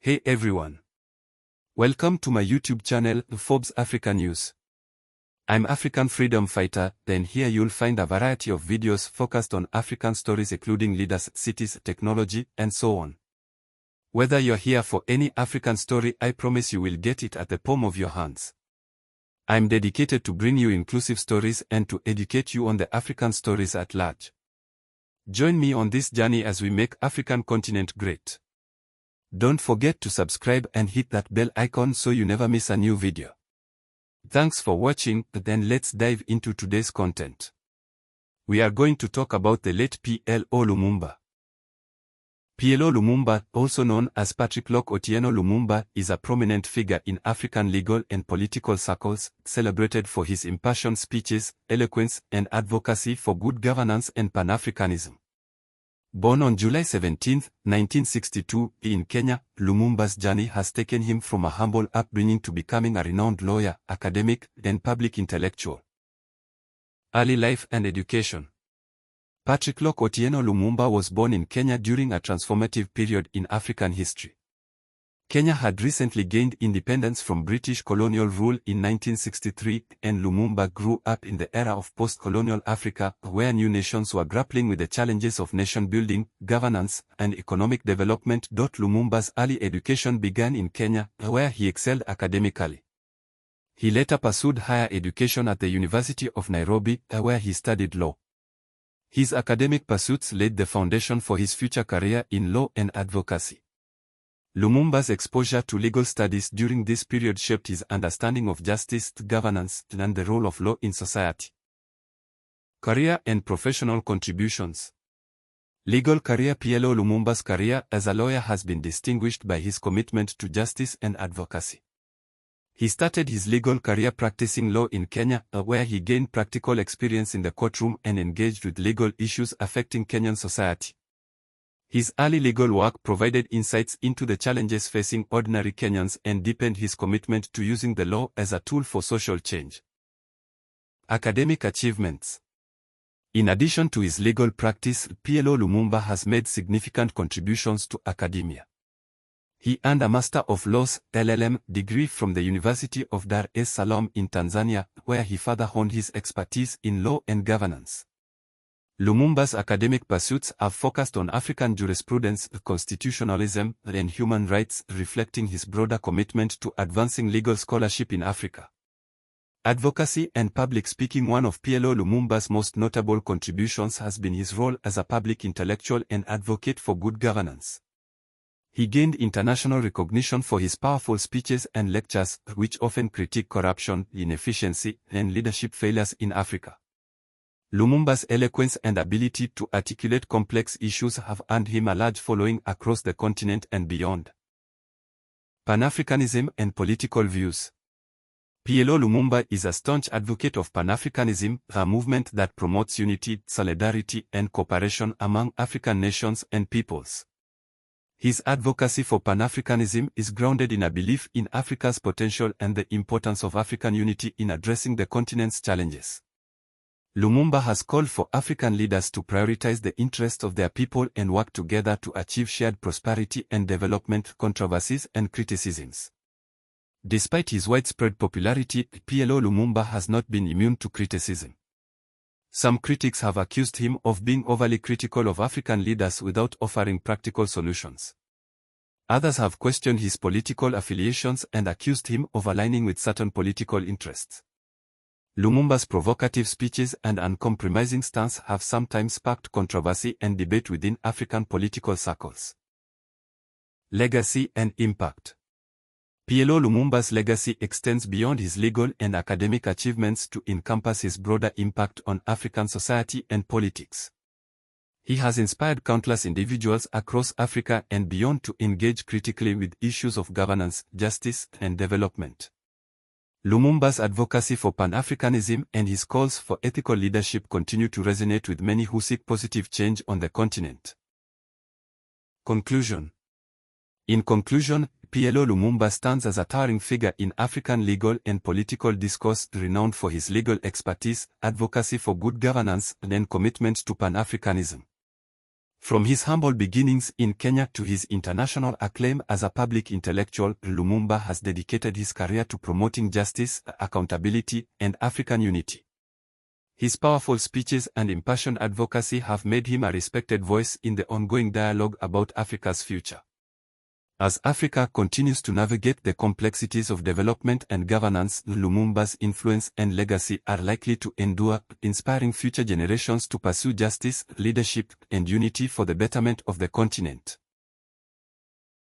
Hey everyone. Welcome to my YouTube channel, Forbes Africa News. I'm African freedom fighter, then here you'll find a variety of videos focused on African stories including leaders, cities, technology, and so on. Whether you're here for any African story, I promise you will get it at the palm of your hands. I'm dedicated to bring you inclusive stories and to educate you on the African stories at large. Join me on this journey as we make African continent great. Don't forget to subscribe and hit that bell icon so you never miss a new video. Thanks for watching, then let's dive into today's content. We are going to talk about the late PLO Lumumba. PLO Lumumba, also known as Patrick Lok Otieno Lumumba, is a prominent figure in African legal and political circles, celebrated for his impassioned speeches, eloquence, and advocacy for good governance and Pan-Africanism. Born on July 17, 1962, in Kenya, Lumumba's journey has taken him from a humble upbringing to becoming a renowned lawyer, academic, and public intellectual. Early life and education. Patrick Lok Otieno Lumumba was born in Kenya during a transformative period in African history. Kenya had recently gained independence from British colonial rule in 1963, and Lumumba grew up in the era of post-colonial Africa, where new nations were grappling with the challenges of nation-building, governance, and economic development. Lumumba's early education began in Kenya, where he excelled academically. He later pursued higher education at the University of Nairobi, where he studied law. His academic pursuits laid the foundation for his future career in law and advocacy. Lumumba's exposure to legal studies during this period shaped his understanding of justice, governance, and the role of law in society. Career and professional contributions. Legal career. PLO Lumumba's career as a lawyer has been distinguished by his commitment to justice and advocacy. He started his legal career practicing law in Kenya, where he gained practical experience in the courtroom and engaged with legal issues affecting Kenyan society. His early legal work provided insights into the challenges facing ordinary Kenyans and deepened his commitment to using the law as a tool for social change. Academic achievements. In addition to his legal practice, PLO Lumumba has made significant contributions to academia. He earned a Master of Laws (LLM) degree from the University of Dar es Salaam in Tanzania, where he further honed his expertise in law and governance. Lumumba's academic pursuits have focused on African jurisprudence, constitutionalism, and human rights, reflecting his broader commitment to advancing legal scholarship in Africa. Advocacy and public speaking. One of PLO Lumumba's most notable contributions has been his role as a public intellectual and advocate for good governance. He gained international recognition for his powerful speeches and lectures, which often critique corruption, inefficiency, and leadership failures in Africa. Lumumba's eloquence and ability to articulate complex issues have earned him a large following across the continent and beyond. Pan-Africanism and political views. PLO Lumumba is a staunch advocate of Pan-Africanism, a movement that promotes unity, solidarity, and cooperation among African nations and peoples. His advocacy for Pan-Africanism is grounded in a belief in Africa's potential and the importance of African unity in addressing the continent's challenges. Lumumba has called for African leaders to prioritize the interests of their people and work together to achieve shared prosperity and development. Controversies and criticisms. Despite his widespread popularity, PLO Lumumba has not been immune to criticism. Some critics have accused him of being overly critical of African leaders without offering practical solutions. Others have questioned his political affiliations and accused him of aligning with certain political interests. Lumumba's provocative speeches and uncompromising stance have sometimes sparked controversy and debate within African political circles. Legacy and impact. PLO Lumumba's legacy extends beyond his legal and academic achievements to encompass his broader impact on African society and politics. He has inspired countless individuals across Africa and beyond to engage critically with issues of governance, justice, and development. Lumumba's advocacy for Pan-Africanism and his calls for ethical leadership continue to resonate with many who seek positive change on the continent. Conclusion. In conclusion, PLO Lumumba stands as a towering figure in African legal and political discourse, renowned for his legal expertise, advocacy for good governance, and commitment to Pan-Africanism. From his humble beginnings in Kenya to his international acclaim as a public intellectual, Lumumba has dedicated his career to promoting justice, accountability, and African unity. His powerful speeches and impassioned advocacy have made him a respected voice in the ongoing dialogue about Africa's future. As Africa continues to navigate the complexities of development and governance, Lumumba's influence and legacy are likely to endure, inspiring future generations to pursue justice, leadership, and unity for the betterment of the continent.